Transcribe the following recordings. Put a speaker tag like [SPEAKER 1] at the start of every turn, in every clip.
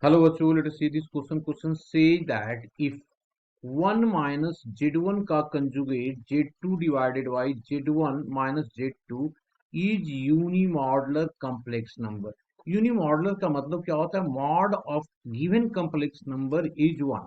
[SPEAKER 1] Hello, virtual. Let us see this question. Question says that if 1 minus Z1 का conjugate Z2 divided by Z1 minus Z2 is unimodular complex number. Unimodular का मतलब क्या होता है? Mod of given complex number is 1.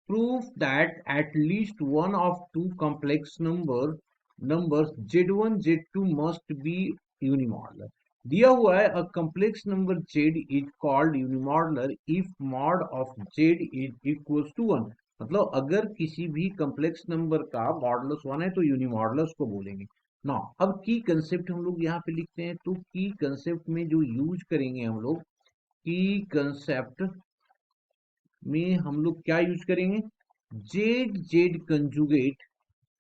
[SPEAKER 1] Proof that at least one of two complex numbers Z1 Z2 must be unimodular. दिया हुआ है a complex number Z is called unimodular if mod of Z is equals to 1. मतलब अगर किसी भी complex number का modulus 1 है तो यूनिमॉडुलस को बोलेंगे ना। अब की कंसेप्ट हम लोग यहाँ पे लिखते हैं, तो की कंसेप्ट में जो यूज करेंगे हम लोग, की कंसेप्ट में हम लोग क्या यूज करेंगे? जेड जेड कंजुगेट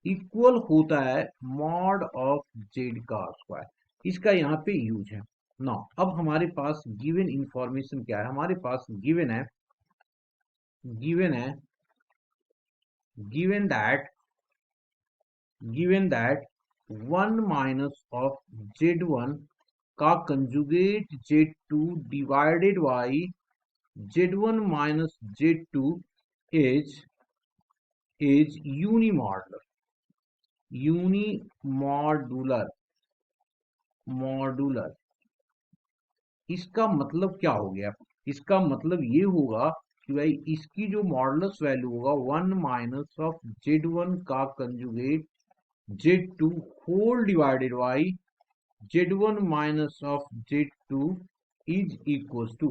[SPEAKER 1] इक्वल होता है मॉड ऑफ जेड का स्क्वायर। इसका यहाँ पे यूज है ना। अब हमारे पास गिवन इंफॉर्मेशन क्या है? हमारे पास गिवन है given that 1 minus of Z1 का conjugate Z2 divided by Z1 minus Z2 is unimodular. इसका मतलब क्या हो गया? इसका मतलब ये होगा कि भाई इसकी जो मॉडुलस वैल्यू होगा 1 माइनस ऑफ Z1 का conjugate Z2 whole divided by Z1 minus of Z2 is equals to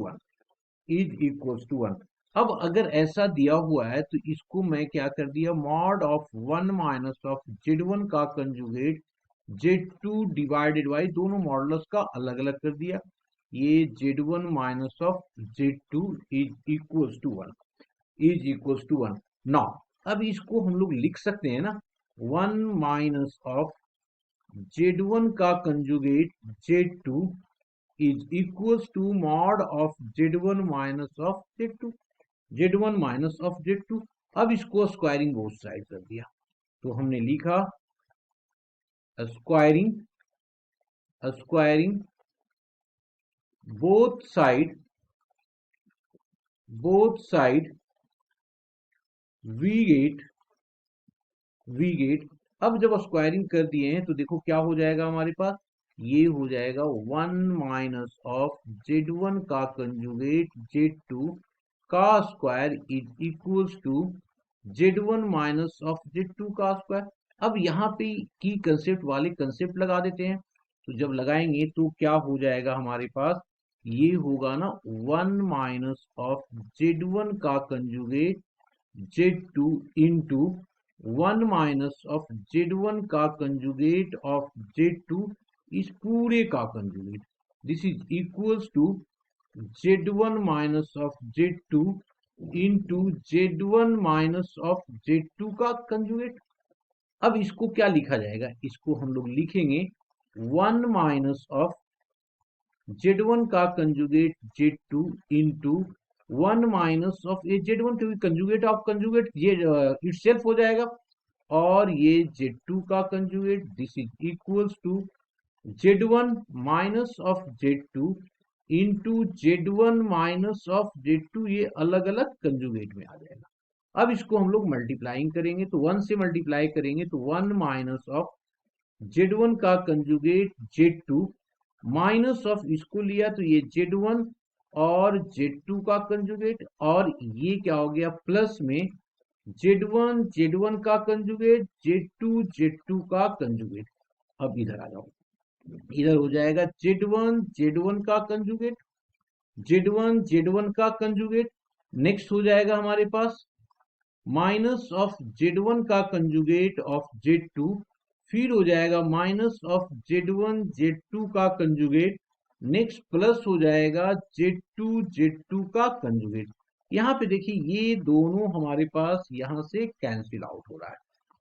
[SPEAKER 1] 1। अब अगर ऐसा दिया हुआ है तो इसको मैं क्या कर दिया, mod of 1 minus of Z1 का कंजुगेट Z2 डिवाइडेड बाई दोनों मॉडुलस का अलग अलग कर दिया। ये Z1 minus of Z2 is equals to 1 now. अब इसको हम लोग लिख सकते हैं ना, 1 माइनस ऑफ Z1 का conjugate Z2 is equals to mod of Z1 minus of Z2, Z1 minus of Z2। अब इसको स्क्वायरिंग बोथ साइड कर दिया तो हमने लिखा squaring both side we get. अब जब स्क्वायरिंग कर दिए हैं तो देखो क्या हो जाएगा हमारे पास, ये हो जाएगा 1 माइनस ऑफ Z1 का कंजुगेट Z2 का square is equals to Z1 minus of Z2 का स्क्वायर। अब यहाँ पे की कंसेप्ट वाले कंसेप्ट लगा देते हैं, तो जब लगाएंगे तो क्या हो जाएगा हमारे पास, ये होगा ना 1 माइनस ऑफ Z1 का conjugate Z2 into 1 minus of Z1 का कंजुगेट ऑफ Z2 इस पूरे का conjugate. This is equals to Z1 minus of Z2 into Z1 minus of Z2 का कंजुगेट। अब इसको क्या लिखा जाएगा? इसको हम लोग लिखेंगे 1 माइनस ऑफ Z1 का conjugate Z2 into 1 minus of ये Z1, क्योंकि कंजुगेट ऑफ कंजुगेट ये इटसेल्फ हो जाएगा, और ये Z2 का conjugate, this is equals to Z1 minus of Z2 into Z1 minus of Z2, ये अलग अलग कंजुगेट में आ जाएगा। अब इसको हम लोग मल्टीप्लाइंग करेंगे तो 1 से मल्टीप्लाई करेंगे तो 1 माइनस ऑफ Z1 का कंजुगेट Z2 माइनस ऑफ इसको लिया तो ये Z1 और Z2 का कंजुगेट, और ये क्या हो गया प्लस में Z1 का कंजुगेट Z2 का कंजुगेट। अब इधर आ जाओ, इधर हो जाएगा Z1 का कंजुगेट Z1 का कंजुगेट। नेक्स्ट हो जाएगा हमारे पास माइनस ऑफ Z1 का कंजुगेट ऑफ Z2, फिर हो जाएगा माइनस ऑफ Z2 का कंजुगेट, नेक्स्ट प्लस हो जाएगा Z2 का कंजुगेट। यहाँ पे देखिए ये दोनों हमारे पास यहाँ से कैंसिल आउट हो रहा है।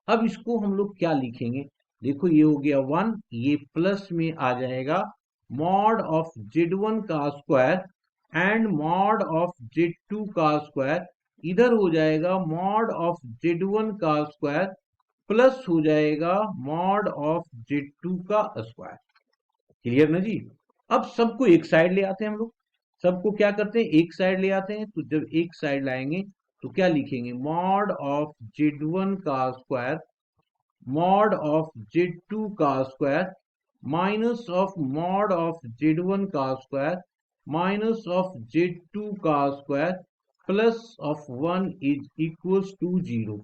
[SPEAKER 1] अब इसको हम लोग क्या लिखेंगे? देखो ये हो गया 1, ये प्लस में आ जाएगा मॉड ऑफ Z1 का square and mod of Z2 का स्क्वायर, इधर हो जाएगा मॉड ऑफ Z1 का स्क्वायर प्लस हो जाएगा मॉड ऑफ Z2 का स्क्वायर। क्लियर ना जी? अब सबको एक साइड ले आते हैं हम लोग, सबको क्या करते हैं, एक साइड ले आते हैं। तो जब एक साइड लाएंगे तो क्या लिखेंगे, मॉड ऑफ Z1 का स्क्वायर मॉड ऑफ Z2 का square minus of mod of Z1 का स्क्वायर माइनस ऑफ Z2 का square plus of 1 is equals to 0।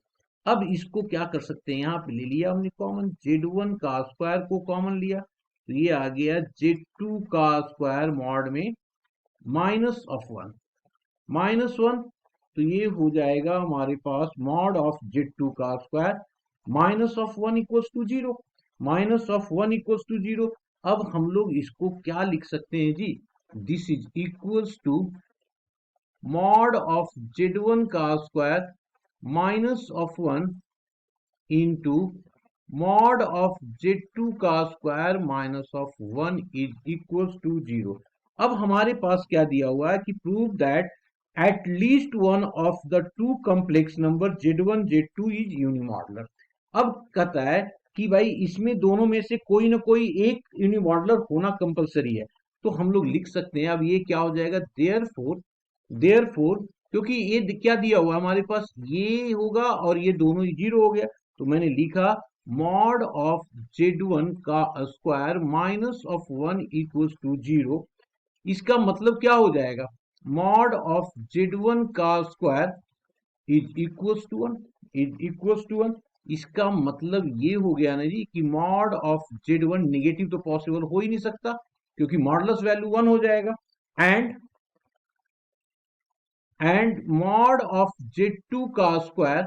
[SPEAKER 1] अब इसको क्या कर सकते हैं, यहाँ पे ले लिया हमने कॉमन, Z1 का स्क्वायर को कॉमन लिया तो ये आ गया Z2 का स्क्वायर मॉड में -1 तो ये हो जाएगा हमारे पास मॉड ऑफ Z2 का square -1 equals to 0, -1 equals to 0। अब हम लोग इसको क्या लिख सकते हैं जी, this is equals to mod of Z1 का square -1 into mod of Z2 का स्क्वायर -1 इज इक्वल्स टू 0। अब हमारे पास क्या दिया हुआ है कि prove that at least one of the two complex number Z1 Z2 is unimodular. अब कहता है कि भाई इसमें दोनों में से कोई ना कोई एक यूनिमॉडुलर होना कंपलसरी है। तो हम लोग लिख सकते हैं, अब ये क्या हो जाएगा, देयरफॉर क्योंकि ये क्या दिया हुआ है हमारे पास, ये होगा और ये दोनों ही 0 हो गया, तो मैंने लिखा मॉड ऑफ Z1 का स्क्वायर -1 इक्वल्स टू 0। इसका मतलब क्या हो जाएगा, मॉड ऑफ Z1 का स्क्वायर इज इक्वल्स टू 1। इसका मतलब ये हो गया ना जी कि मॉड ऑफ Z1 निगेटिव तो पॉसिबल हो ही नहीं सकता क्योंकि मॉडुलस वैल्यू 1 हो जाएगा, एंड मॉड ऑफ Z2 का square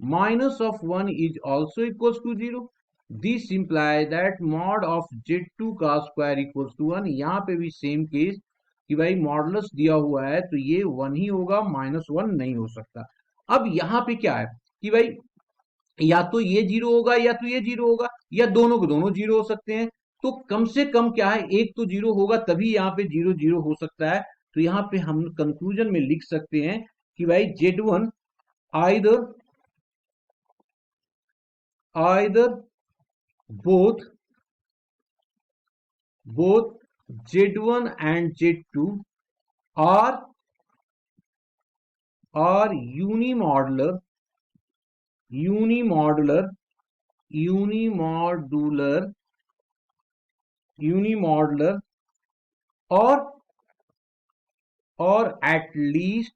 [SPEAKER 1] -1 is also equals to 0। This imply that mod of Z2 का स्क्वायर इक्वल्स टू 1। यहाँ पे भी सेम केस कि भाई मॉडुलस दिया हुआ है तो ये 1 ही होगा, -1 नहीं हो सकता। अब यहाँ पे क्या है कि भाई या तो ये 0 होगा या तो ये 0 होगा या दोनों के दोनों 0 हो सकते हैं। तो कम से कम क्या है, एक तो 0 होगा तभी यहाँ पे 0 0 हो सकता है। तो यहाँ पे हम कंक्लूजन में लिख सकते हैं कि भाई Z1 either both Z1 and Z2 are unimodular or at least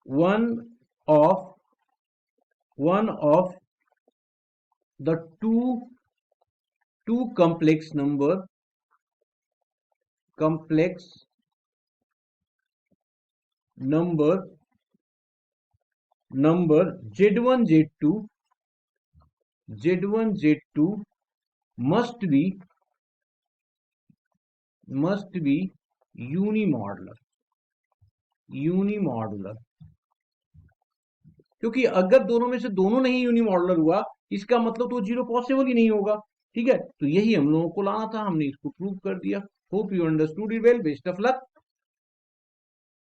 [SPEAKER 1] one of the two complex number Z1 Z2 must be unimodular। क्योंकि अगर दोनों में से दोनों नहीं यूनिमॉडुलर हुआ इसका मतलब तो 0 पॉसिबल ही नहीं होगा। ठीक है, तो यही हम लोगों को लाना था, हमने इसको प्रूव कर दिया। Hope you understood it well, best of luck.